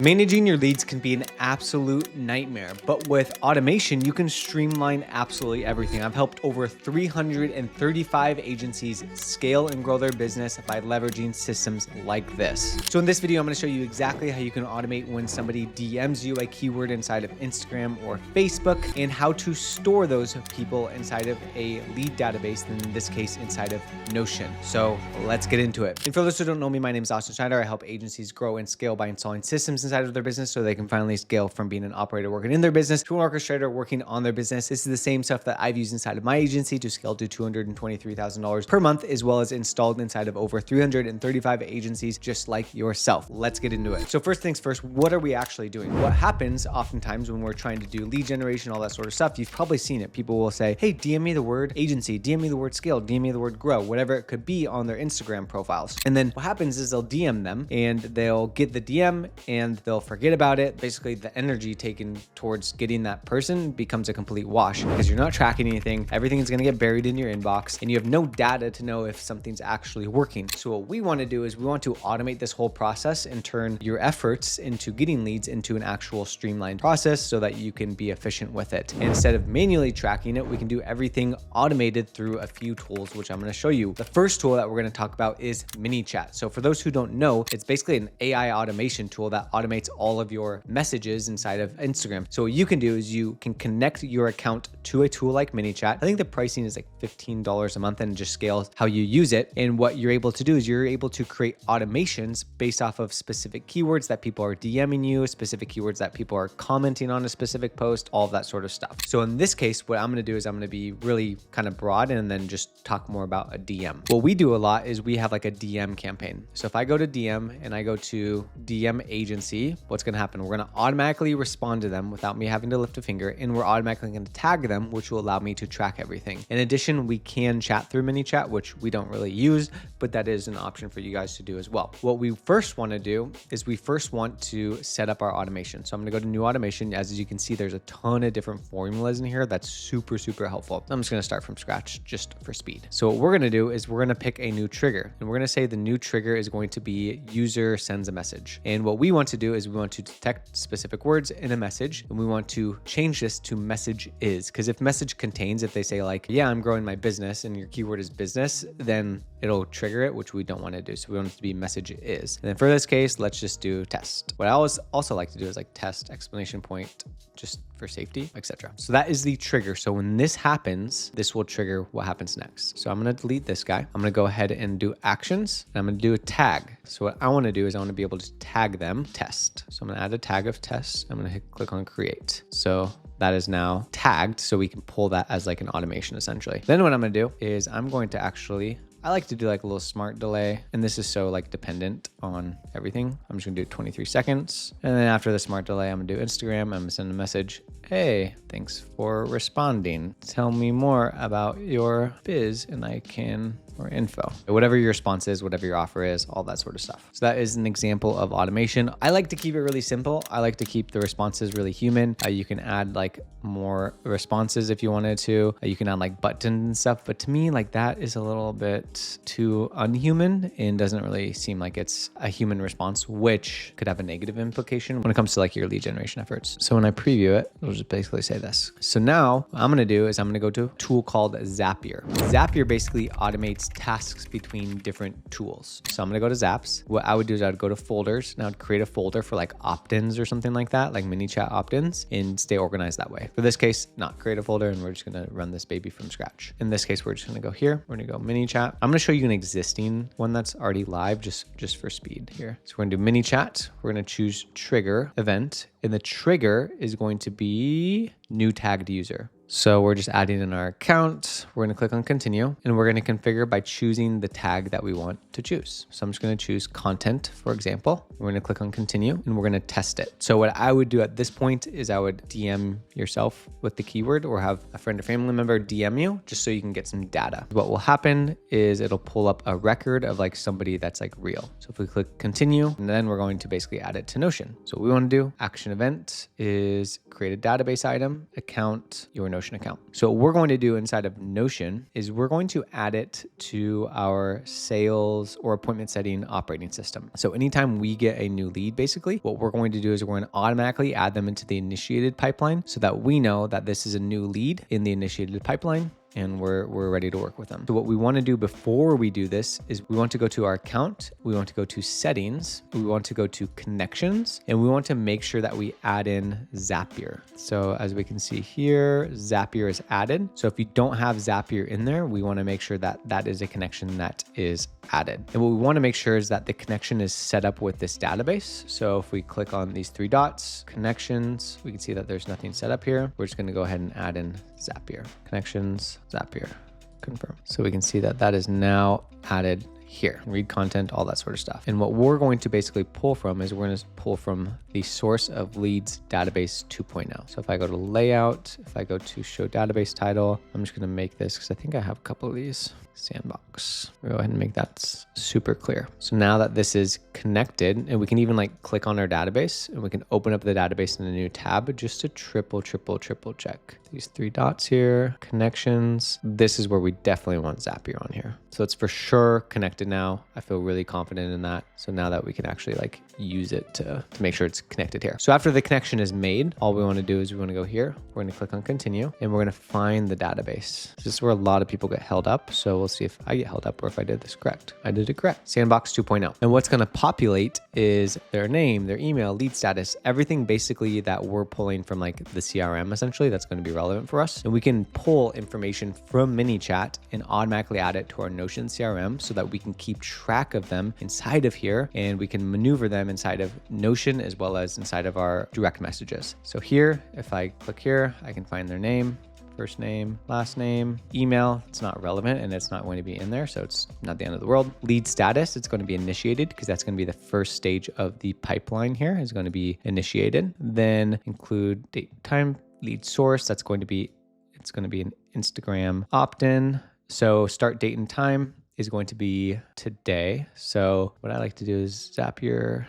Managing your leads can be an absolute nightmare, but with automation, you can streamline absolutely everything. I've helped over 335 agencies scale and grow their business by leveraging systems like this. So in this video, I'm going to show you exactly how you can automate when somebody DMs you a keyword inside of Instagram or Facebook, and how to store those people inside of a lead database, and in this case, inside of Notion. So let's get into it. And for those who don't know me, my name is Austin Schneider. I help agencies grow and scale by installing systems inside of their business so they can finally scale from being an operator working in their business to an orchestrator working on their business. This is the same stuff that I've used inside of my agency to scale to $223,000 per month, as well as installed inside of over 335 agencies just like yourself. Let's get into it. So first things first, what are we actually doing? What happens oftentimes when we're trying to do lead generation, all that sort of stuff, you've probably seen it. People will say, hey, DM me the word agency, DM me the word scale, DM me the word grow, whatever it could be on their Instagram profiles. And then what happens is they'll DM them and they'll get the DM and they'll forget about it. Basically, the energy taken towards getting that person becomes a complete wash because you're not tracking anything. Everything is going to get buried in your inbox and you have no data to know if something's actually working. So what we want to do is we want to automate this whole process and turn your efforts into getting leads into an actual streamlined process so that you can be efficient with it. And instead of manually tracking it, we can do everything automated through a few tools, which I'm going to show you. The first tool that we're going to talk about is ManyChat. So for those who don't know, it's basically an AI automation tool that automates all of your messages inside of Instagram. So what you can do is you can connect your account to a tool like ManyChat. I think the pricing is like $15 a month and it just scales how you use it. And what you're able to do is you're able to create automations based off of specific keywords that people are DMing you, specific keywords that people are commenting on a specific post, all of that sort of stuff. So in this case, what I'm going to do is I'm going to be really kind of broad and then just talk more about a DM. What we do a lot is we have like a DM campaign. So if I go to DM and I go to DM agency, what's going to happen? We're going to automatically respond to them without me having to lift a finger, and we're automatically going to tag them, which will allow me to track everything. In addition, we can chat through ManyChat, which we don't really use, but that is an option for you guys to do as well. What we first want to do is we first want to set up our automation. So I'm going to go to new automation. As you can see, there's a ton of different formulas in here. That's super, super helpful. I'm just going to start from scratch just for speed. So what we're going to do is we're going to pick a new trigger, and we're going to say the new trigger is going to be user sends a message. And what we want to do is we want to detect specific words in a message, and we want to change this to message is, because if message contains, if they say like, yeah, I'm growing my business and your keyword is business, then it'll trigger it, which we don't want to do. So we want it to be message is. And then for this case, let's just do test. What I always also like to do is like test exclamation point, just for safety, etc. So that is the trigger. So when this happens, this will trigger what happens next. So I'm going to delete this guy. I'm going to go ahead and do actions, and I'm going to do a tag. So what I want to do is I want to be able to tag them test. So I'm going to add a tag of test. I'm going to click on create. So that is now tagged, so we can pull that as like an automation essentially. Then what I'm going to do is I'm going to actually, I like to do like a little smart delay, and this is so like dependent on everything. I'm just gonna do 23 seconds. And then after the smart delay, I'm gonna do Instagram. I'm gonna send a message. Hey, thanks for responding. Tell me more about your biz and I can, or info. Whatever your response is, whatever your offer is, all that sort of stuff. So that is an example of automation. I like to keep it really simple. I like to keep the responses really human. You can add like more responses if you wanted to. You can add like buttons and stuff, but to me, like that is a little bit too unhuman and doesn't really seem like it's a human response, which could have a negative implication when it comes to like your lead generation efforts. So when I preview it, it'll just basically say this. So now what I'm going to do is I'm going to go to a tool called Zapier. Zapier basically automates tasks between different tools. So I'm going to go to Zaps. What I would do is I would go to folders, and I would create a folder for like opt-ins or something like that, like ManyChat opt-ins, and stay organized that way. For this case, not create a folder, and we're just going to run this baby from scratch. In this case, we're just going to go here. We're going to go ManyChat. I'm going to show you an existing one that's already live just for speed here. So we're going to do ManyChat. We're going to choose trigger event, and the trigger is going to be new tagged user. So we're just adding in our account. We're going to click on continue, and we're going to configure by choosing the tag that we want to choose. So I'm just going to choose content, for example. We're going to click on continue, and we're going to test it. So what I would do at this point is I would DM yourself with the keyword, or have a friend or family member DM you, just so you can get some data. What will happen is it'll pull up a record of like somebody that's like real. So if we click continue, and then we're going to basically add it to Notion. So what we want to do, action event is create a database item, account, your Notion Notion account. So what we're going to do inside of Notion is we're going to add it to our sales or appointment setting operating system. So anytime we get a new lead, basically, what we're going to do is we're going to automatically add them into the initiated pipeline so that we know that this is a new lead in the initiated pipeline and we're ready to work with them. So what we want to do before we do this is we want to go to our account, we want to go to settings, we want to go to connections, and we want to make sure that we add in Zapier. So as we can see here, Zapier is added. So if you don't have Zapier in there, we want to make sure that that is a connection that is added. And what we want to make sure is that the connection is set up with this database. So if we click on these three dots, connections, we can see that there's nothing set up here. We're just going to go ahead and add in Zapier. Connections, Zapier, confirm. So we can see that that is now added here. Read content, all that sort of stuff. And what we're going to basically pull from is we're going to pull from the source of leads database 2.0. So if I go to layout, if I go to show database title, I'm just going to make this because I think I have a couple of these. Sandbox. We'll go ahead and make that super clear. So now that this is connected, and we can even like click on our database and we can open up the database in a new tab just to triple check. These three dots here, connections. This is where we definitely want Zapier on here. So it's for sure connected now. I feel really confident in that. So now that we can actually like use it to make sure it's connected here. So after the connection is made, all we want to do is we want to go here. We're going to click on continue and we're going to find the database. This is where a lot of people get held up. So we'll see if I get held up or if I did this correct. I did it correct. Sandbox 2.0. And what's going to populate is their name, their email, lead status, everything basically that we're pulling from like the CRM essentially that's going to be relevant for us. And we can pull information from ManyChat and automatically add it to our Notion CRM so that we can keep track of them inside of here and we can maneuver them inside of Notion as well as inside of our direct messages. So here, if I click here, I can find their name, first name, last name, email. It's not relevant and it's not going to be in there. So it's not the end of the world. Lead status, it's going to be initiated because that's going to be the first stage of the pipeline here is going to be initiated. Then include date, time, lead source. It's going to be an Instagram opt-in. So start date and time is going to be today. So what I like to do is Zapier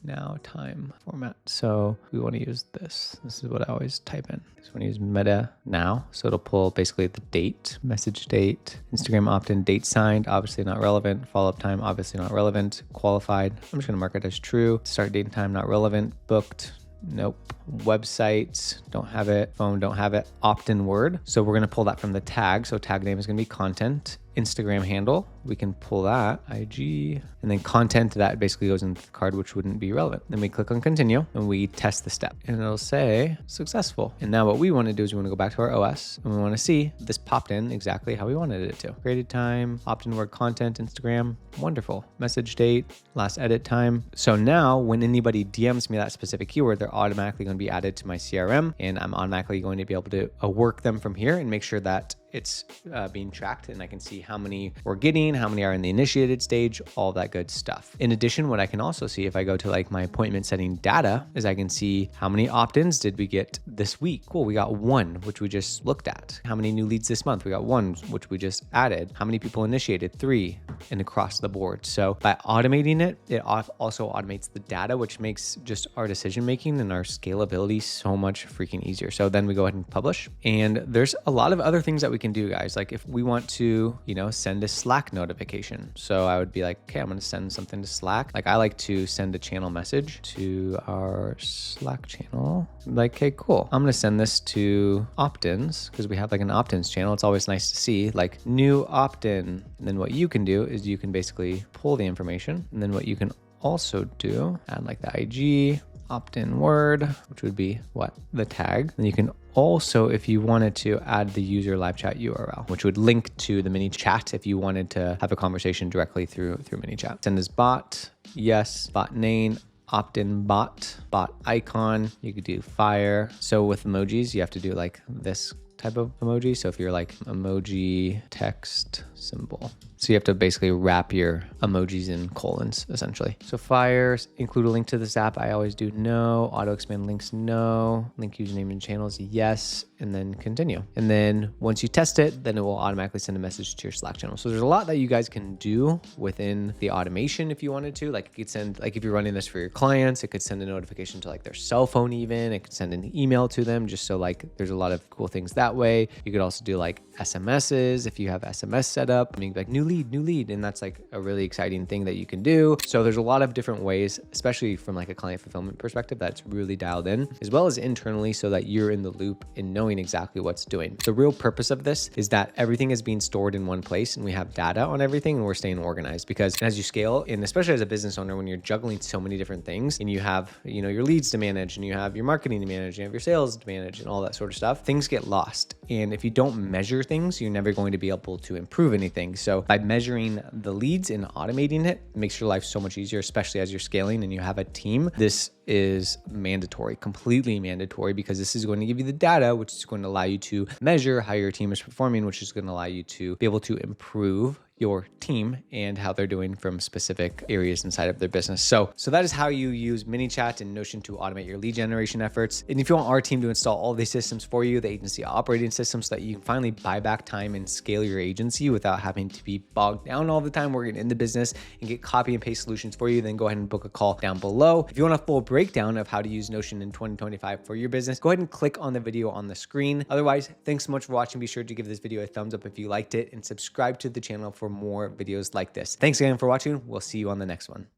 now time format. So we want to use this. This is what I always type in. So we want to use meta now. So it'll pull basically the date, message date, Instagram opt-in, date signed, obviously not relevant. Follow-up time, obviously not relevant. Qualified, I'm just going to mark it as true. Start date and time, not relevant. Booked, nope. Websites, don't have it. Phone, don't have it. Opt-in word. So we're going to pull that from the tag. So tag name is going to be content. Instagram handle, we can pull that, IG, and then content that basically goes in the card, which wouldn't be relevant. Then we click on continue and we test the step and it'll say successful. And now what we want to do is we want to go back to our OS and we want to see this popped in exactly how we wanted it to. Created time, opt-in word content, Instagram, wonderful. Message date, last edit time. So now when anybody DMs me that specific keyword, they're automatically going to be added to my CRM and I'm automatically going to be able to work them from here and make sure that it's being tracked and I can see how many we're getting, how many are in the initiated stage, all that good stuff. In addition, what I can also see if I go to like my appointment setting data is I can see how many opt-ins did we get this week. Cool, we got one, which we just looked at. How many new leads this month? We got one, which we just added. How many people initiated? 3 and across the board. So by automating it, it also automates the data, which makes just our decision-making and our scalability so much freaking easier. So then we go ahead and publish. And there's a lot of other things that we can do, guys. Like if we want to, send a Slack notification. So I would be like, okay, I'm going to send something to Slack. Like I like to send a channel message to our Slack channel. Like, okay, cool. I'm going to send this to opt-ins because we have like an opt-ins channel. It's always nice to see like new opt-in. And then what you can do is you can basically pull the information. And then what you can also do, add like the IG, opt-in word, which would be the tag. And you can also, if you wanted to, add the user live chat URL, which would link to the ManyChat if you wanted to have a conversation directly through ManyChat. Send as bot, yes, bot name, opt-in bot icon. You could do fire. So with emojis, you have to do like this type of emoji. So if you're like emoji text symbol. So you have to basically wrap your emojis in colons, essentially. So fires, include a link to this app. I always do no. Auto expand links, no. Link username and channels, yes. And then continue. And then once you test it, then it will automatically send a message to your Slack channel. So there's a lot that you guys can do within the automation if you wanted to. Like it could send, like if you're running this for your clients, it could send a notification to like their cell phone even. It could send an email to them just so like there's a lot of cool things that way. You could also do like SMSs if you have SMS set up. I mean, like new lead. And that's like a really exciting thing that you can do. So there's a lot of different ways, especially from like a client fulfillment perspective, that's really dialed in, as well as internally so that you're in the loop and knowing exactly what's doing. The real purpose of this is that everything is being stored in one place and we have data on everything and we're staying organized, because as you scale, and especially as a business owner, when you're juggling so many different things and you have, you know, your leads to manage and you have your marketing to manage, you have your sales to manage and all that sort of stuff, things get lost. And if you don't measure things, you're never going to be able to improve anything. So by measuring the leads and automating it makes your life so much easier, especially as you're scaling and you have a team. This is mandatory, completely mandatory, because this is going to give you the data, which is going to allow you to measure how your team is performing, which is going to allow you to be able to improve your team and how they're doing from specific areas inside of their business. So that is how you use ManyChat and Notion to automate your lead generation efforts. And if you want our team to install all these systems for you, the agency operating systems, so that you can finally buy back time and scale your agency without having to be bogged down all the time working in the business, and get copy and paste solutions for you, then go ahead and book a call down below. If you want a full breakdown of how to use Notion in 2025 for your business, go ahead and click on the video on the screen. Otherwise, thanks so much for watching. Be sure to give this video a thumbs up if you liked it and subscribe to the channel for more videos like this. Thanks again for watching. We'll see you on the next one.